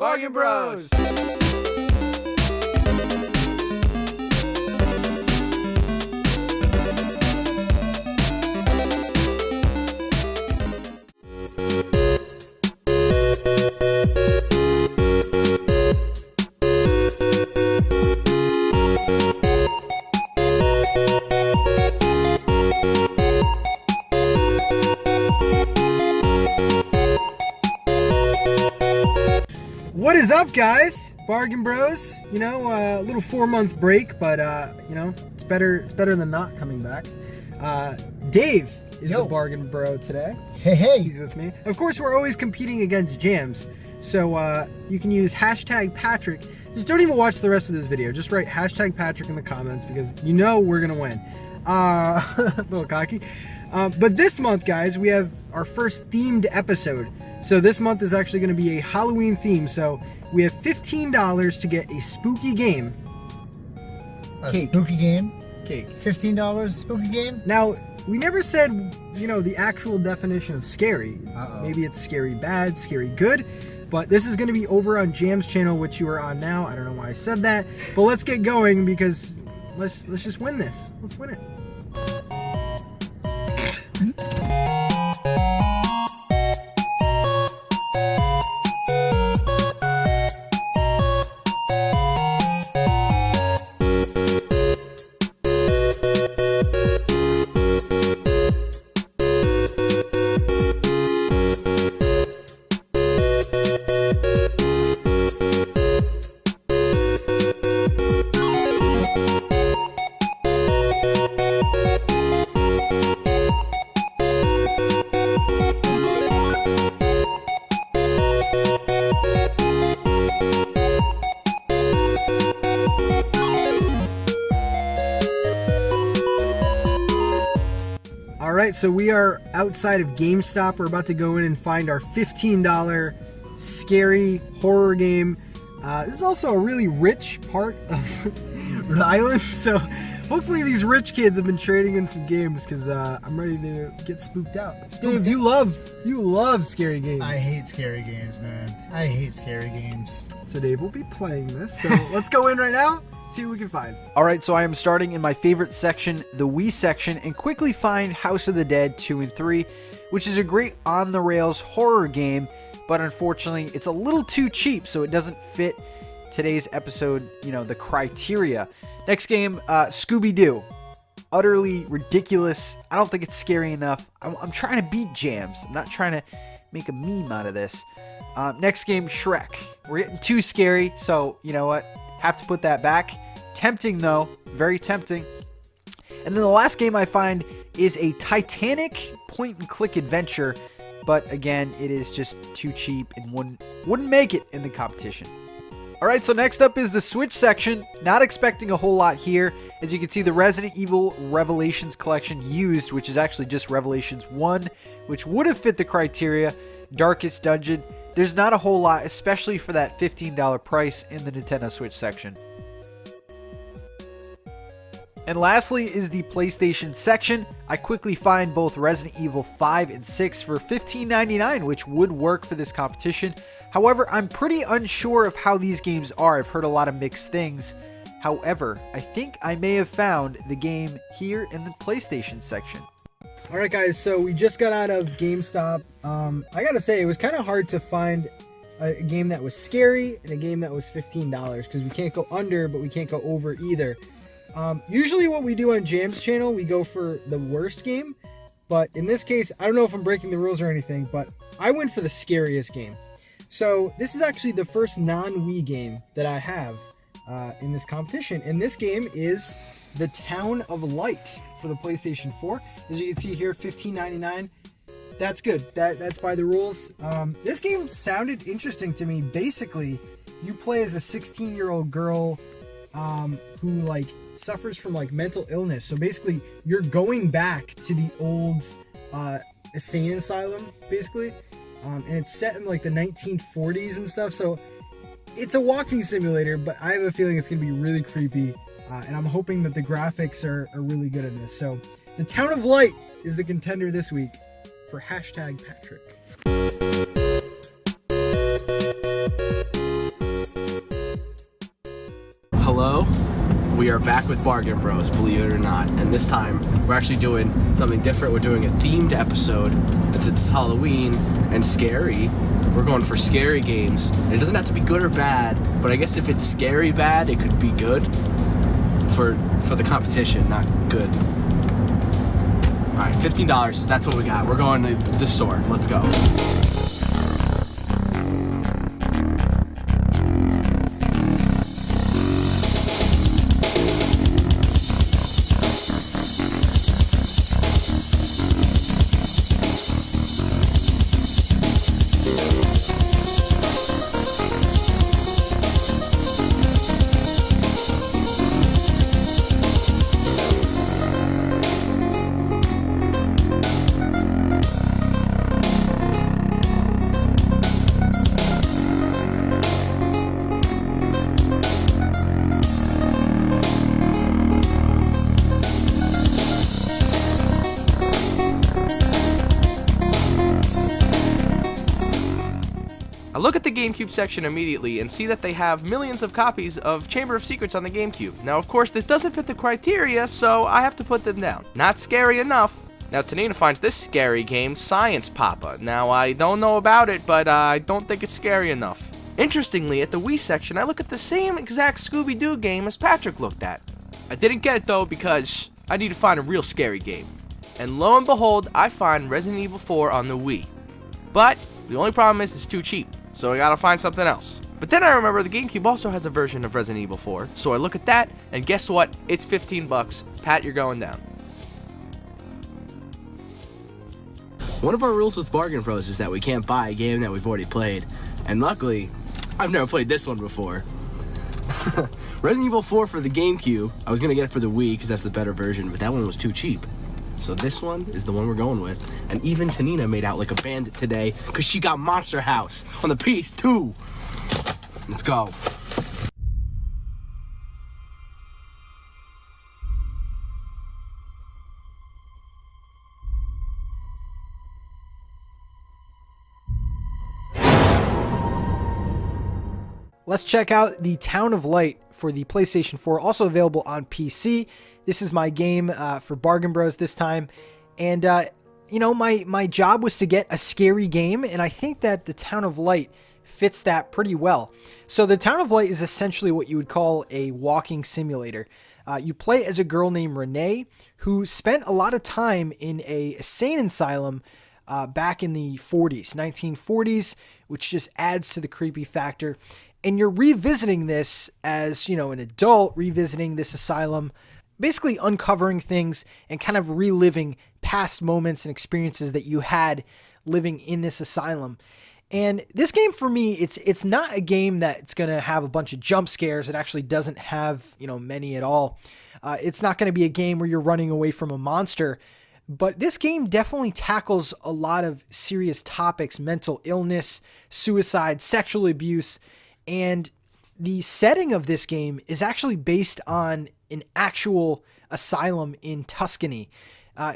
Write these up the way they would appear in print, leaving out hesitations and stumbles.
Bargain Bros. What is up, guys? Bargain Bros. You know, a little 4-month break, but you know, it's better than not coming back. Dave is the Bargain Bro today. Hey. He's with me. Of course, we're always competing against Jams, so you can use hashtag Patrick. Just don't even watch the rest of this video. Just write hashtag Patrick in the comments because you know we're gonna win. A little cocky. But this month, guys, we have our first themed episode. So this month is actually going to be a Halloween theme. So we have $15 to get a spooky game. Spooky game? Cake. $15 spooky game? Now, we never said, you know, the actual definition of scary. Maybe it's scary bad, scary good. But this is going to be over on Jam's channel, which you are on now. I don't know why I said that. But let's get going because let's just win this. Let's win it. Alright, so we are outside of GameStop. We're about to go in and find our $15 scary horror game. This is also a really rich part of Rhode Island, so hopefully these rich kids have been trading in some games because I'm ready to get spooked out. Dave, you love scary games. I hate scary games, man. I hate scary games. So Dave will be playing this, so let's go in right now. See what we can find. Alright, so I am starting in my favorite section, the Wii section, and quickly find House of the Dead 2 and 3, which is a great on-the-rails horror game, but unfortunately it's a little too cheap, so it doesn't fit today's episode, you know, the criteria. Next game, Scooby-Doo. Utterly ridiculous. I don't think it's scary enough. I'm trying to beat Jams. I'm not trying to make a meme out of this. Next game, Shrek. We're getting too scary, so you know what? Have to put that back. Tempting though, very tempting. And then the last game I find is a Titanic point and click adventure, but again, it is just too cheap and wouldn't make it in the competition. Alright, so next up is the Switch section. Not expecting a whole lot here. As you can see, the Resident Evil Revelations collection used, which is actually just Revelations 1, which would have fit the criteria. Darkest Dungeon. There's not a whole lot, especially for that $15 price in the Nintendo Switch section. And lastly is the PlayStation section. I quickly find both Resident Evil 5 and 6 for $15.99, which would work for this competition. However, I'm pretty unsure of how these games are. I've heard a lot of mixed things. However, I think I may have found the game here in the PlayStation section. Alright guys, so we just got out of GameStop. I gotta say, it was kind of hard to find a game that was scary and a game that was $15 because we can't go under, but we can't go over either. Usually what we do on Jam's channel, we go for the worst game, but in this case, I don't know if I'm breaking the rules or anything, but I went for the scariest game. So this is actually the first non-Wii game that I have in this competition, and this game is The Town of Light for the PlayStation 4. As you can see here, $15.99. That's good. That's by the rules. This game sounded interesting to me. Basically, you play as a 16-year-old girl who like suffers from like mental illness. So basically, you're going back to the old insane asylum, basically, and it's set in like the 1940s and stuff. So it's a walking simulator, but I have a feeling it's gonna be really creepy. And I'm hoping that the graphics are really good in this. So, The Town of Light is the contender this week for hashtag Patrick. Hello, we are back with Bargain Bros, believe it or not, and this time we're actually doing something different. We're doing a themed episode. It's Halloween and scary. We're going for scary games. And it doesn't have to be good or bad, but I guess if it's scary bad, it could be good for the competition, not good. All right, $15, that's what we got. We're going to the store. Let's go. I look at the GameCube section immediately and see that they have millions of copies of Chamber of Secrets on the GameCube. Now, of course, this doesn't fit the criteria, so I have to put them down. Not scary enough. Now, Tanina finds this scary game, Science Papa. Now, I don't know about it, but I don't think it's scary enough. Interestingly, at the Wii section, I look at the same exact Scooby-Doo game as Patrick looked at. I didn't get it, though, because I need to find a real scary game. And lo and behold, I find Resident Evil 4 on the Wii. But the only problem is it's too cheap. So I gotta find something else. But then I remember the GameCube also has a version of Resident Evil 4, so I look at that, and guess what? It's $15. Pat, you're going down. One of our rules with Bargain Bros is that we can't buy a game that we've already played. And luckily, I've never played this one before. Resident Evil 4 for the GameCube. I was gonna get it for the Wii because that's the better version, but that one was too cheap. So this one is the one we're going with. And even Tanina made out like a bandit today because she got Monster House on the PS2. Let's go. Let's check out the Town of Light for the PlayStation 4, also available on PC. This is my game for Bargain Bros this time. And, you know, my job was to get a scary game, and I think that the Town of Light fits that pretty well. So the Town of Light is essentially what you would call a walking simulator. You play as a girl named Renee, who spent a lot of time in a insane asylum back in the 40s, 1940s, which just adds to the creepy factor. And you're revisiting this as, you know, an adult, revisiting this asylum, basically uncovering things and kind of reliving past moments and experiences that you had living in this asylum. And this game for me, it's not a game that's going to have a bunch of jump scares. It actually doesn't have, you know, many at all. It's not going to be a game where you're running away from a monster. But this game definitely tackles a lot of serious topics: mental illness, suicide, sexual abuse. And the setting of this game is actually based on an actual asylum in Tuscany,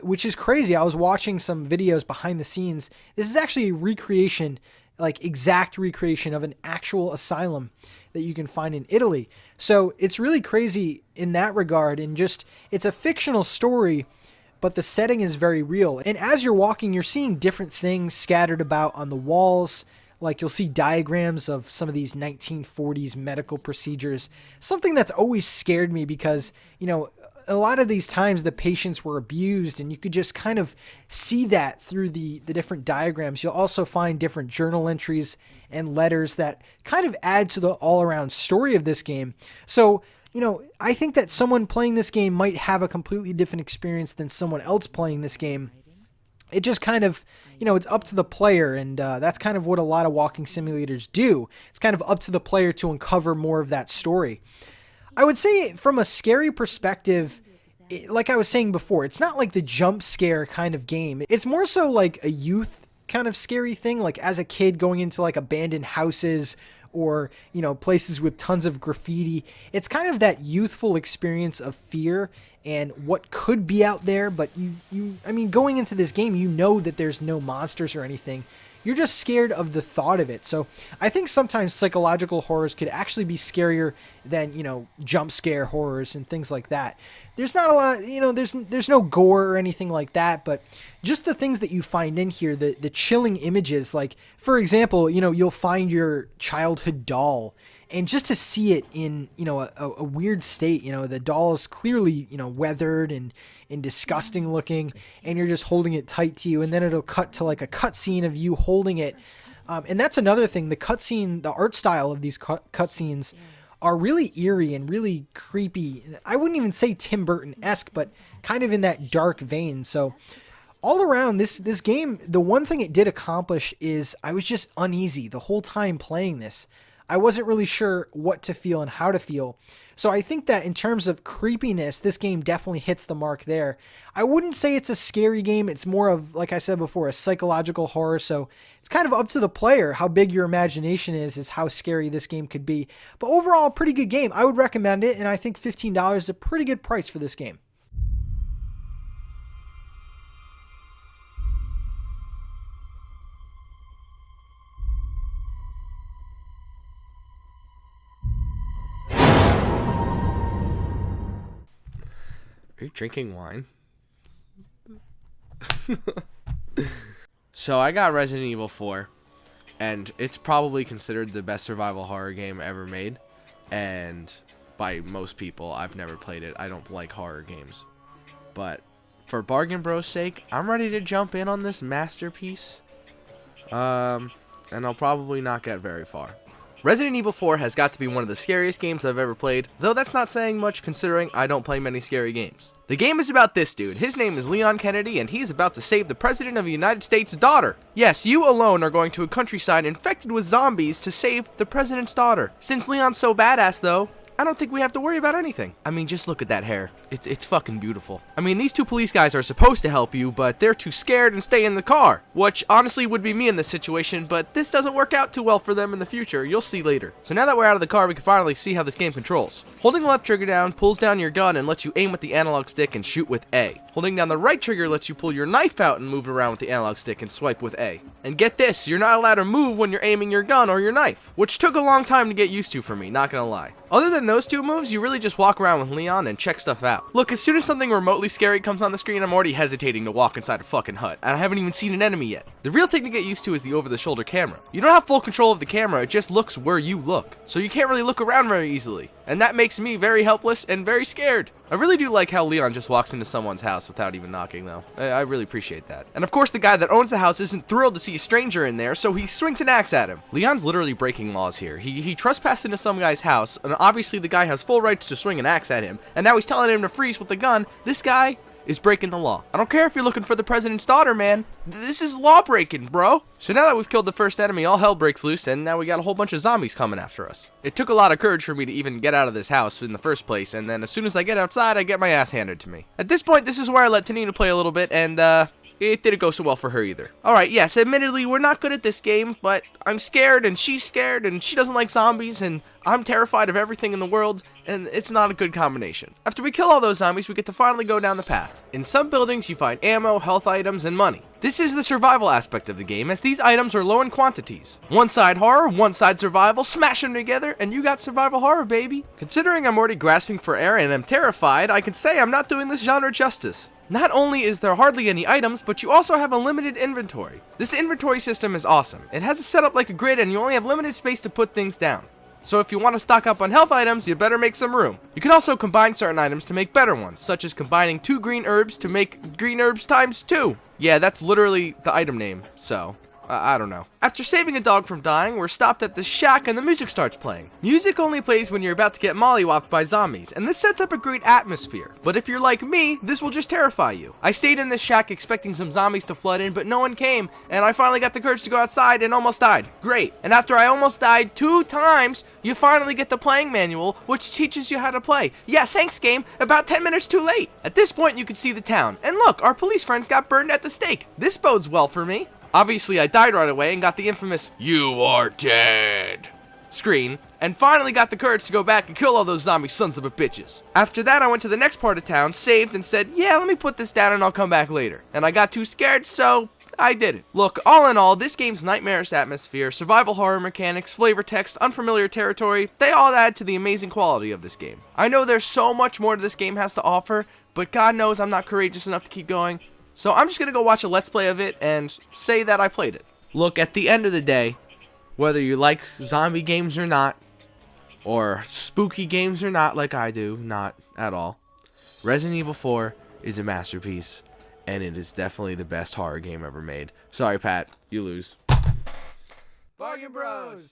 which is crazy. I was watching some videos behind the scenes. This is actually a recreation, like exact recreation of an actual asylum that you can find in Italy. So it's really crazy in that regard. And just, it's a fictional story, but the setting is very real. And as you're walking, you're seeing different things scattered about on the walls. Like you'll see diagrams of some of these 1940s medical procedures, something that's always scared me because, you know, a lot of these times the patients were abused, and you could just kind of see that through the different diagrams. You'll also find different journal entries and letters that kind of add to the all-around story of this game. So, you know, I think that someone playing this game might have a completely different experience than someone else playing this game. It just kind of, you know, it's up to the player, and that's kind of what a lot of walking simulators do. It's kind of up to the player to uncover more of that story. I would say from a scary perspective, like I was saying before, it's not like the jump scare kind of game. It's more so like a youth kind of scary thing, like as a kid going into like abandoned houses or, you know, places with tons of graffiti. It's kind of that youthful experience of fear and what could be out there, but I mean, going into this game, you know that there's no monsters or anything. you're just scared of the thought of it. So I think sometimes psychological horrors could actually be scarier than, you know, jump scare horrors and things like that. There's not a lot, you know, there's no gore or anything like that, but just the things that you find in here, the chilling images, like, for example, you know, you'll find your childhood doll, and just to see it in, you know, a weird state, you know, the doll is clearly, you know, weathered and disgusting looking, and you're just holding it tight to you, and then it'll cut to like a cutscene of you holding it. And that's another thing, the cutscene, the art style of these cutscenes are really eerie and really creepy. I wouldn't even say Tim Burton-esque, but kind of in that dark vein. So all around this game, the one thing it did accomplish is I was just uneasy the whole time playing this. I wasn't really sure what to feel and how to feel. So I think that in terms of creepiness, this game definitely hits the mark there. I wouldn't say it's a scary game. It's more of, like I said before, a psychological horror. So it's kind of up to the player. How big your imagination is how scary this game could be. But overall, a pretty good game. I would recommend it, and I think $15 is a pretty good price for this game. Are you drinking wine? So I got Resident Evil 4, and it's probably considered the best survival horror game ever made, and by most people. I've never played it. I don't like horror games. But for Bargain Bros' sake, I'm ready to jump in on this masterpiece. And I'll probably not get very far. Resident Evil 4 has got to be one of the scariest games I've ever played, though that's not saying much considering I don't play many scary games. The game is about this dude. His name is Leon Kennedy, and he's about to save the President of the United States' daughter. Yes, you alone are going to a countryside infected with zombies to save the President's daughter. Since Leon's so badass, though, I don't think we have to worry about anything. I mean, just look at that hair. It's fucking beautiful. I mean, these two police guys are supposed to help you, but they're too scared and stay in the car. Which, honestly, would be me in this situation, but this doesn't work out too well for them in the future. You'll see later. So now that we're out of the car, we can finally see how this game controls. Holding the left trigger down pulls down your gun and lets you aim with the analog stick and shoot with A. Holding down the right trigger lets you pull your knife out and move it around with the analog stick and swipe with A. And get this, you're not allowed to move when you're aiming your gun or your knife, which took a long time to get used to for me, not gonna lie. Other than those two moves, you really just walk around with Leon and check stuff out. Look, as soon as something remotely scary comes on the screen, I'm already hesitating to walk inside a fucking hut, and I haven't even seen an enemy yet. The real thing to get used to is the over-the-shoulder camera. You don't have full control of the camera, it just looks where you look, so you can't really look around very easily. And that makes me very helpless and very scared. I really do like how Leon just walks into someone's house without even knocking, though. I really appreciate that. And of course, the guy that owns the house isn't thrilled to see a stranger in there, so he swings an axe at him. Leon's literally breaking laws here. He trespassed into some guy's house, and obviously the guy has full rights to swing an axe at him, and now he's telling him to freeze with the gun. This guy is breaking the law. I don't care if you're looking for the president's daughter, man. This is law breaking, bro. So now that we've killed the first enemy, all hell breaks loose, and now we got a whole bunch of zombies coming after us. It took a lot of courage for me to even get out of this house in the first place, and then as soon as I get outside, I get my ass handed to me. At this point, this is where I let Tanina play a little bit, and it didn't go so well for her either. Alright, yes, admittedly, we're not good at this game, but I'm scared, and she doesn't like zombies, and I'm terrified of everything in the world, and it's not a good combination. After we kill all those zombies, we get to finally go down the path. In some buildings, you find ammo, health items, and money. This is the survival aspect of the game, as these items are low in quantities. One side horror, one side survival, smash them together, and you got survival horror, baby. Considering I'm already grasping for air and I'm terrified, I can say I'm not doing this genre justice. Not only is there hardly any items, but you also have a limited inventory. This inventory system is awesome. It has it set up like a grid and you only have limited space to put things down. So if you want to stock up on health items, you better make some room. You can also combine certain items to make better ones, such as combining 2 green herbs to make green herbs times 2. Yeah, that's literally the item name, so I don't know. After saving a dog from dying, we're stopped at the shack and the music starts playing. Music only plays when you're about to get mollywopped by zombies, and this sets up a great atmosphere. But if you're like me, this will just terrify you. I stayed in this shack expecting some zombies to flood in, but no one came, and I finally got the courage to go outside and almost died. Great. And after I almost died 2 times, you finally get the playing manual, which teaches you how to play. Yeah, thanks game, about 10 minutes too late. At this point, you can see the town. And look, our police friends got burned at the stake. This bodes well for me. Obviously, I died right away and got the infamous, "You are dead" screen, and finally got the courage to go back and kill all those zombie sons of a bitches. After that, I went to the next part of town, saved, and said, yeah, let me put this down and I'll come back later. And I got too scared, so I did it. Look, all in all, this game's nightmarish atmosphere, survival horror mechanics, flavor text, unfamiliar territory, they all add to the amazing quality of this game. I know there's so much more this game has to offer, but God knows I'm not courageous enough to keep going, so I'm just gonna go watch a Let's Play of it and say that I played it. Look, at the end of the day, whether you like zombie games or not, or spooky games or not like I do, not at all, Resident Evil 4 is a masterpiece, and it is definitely the best horror game ever made. Sorry, Pat, you lose. Bargain Bros!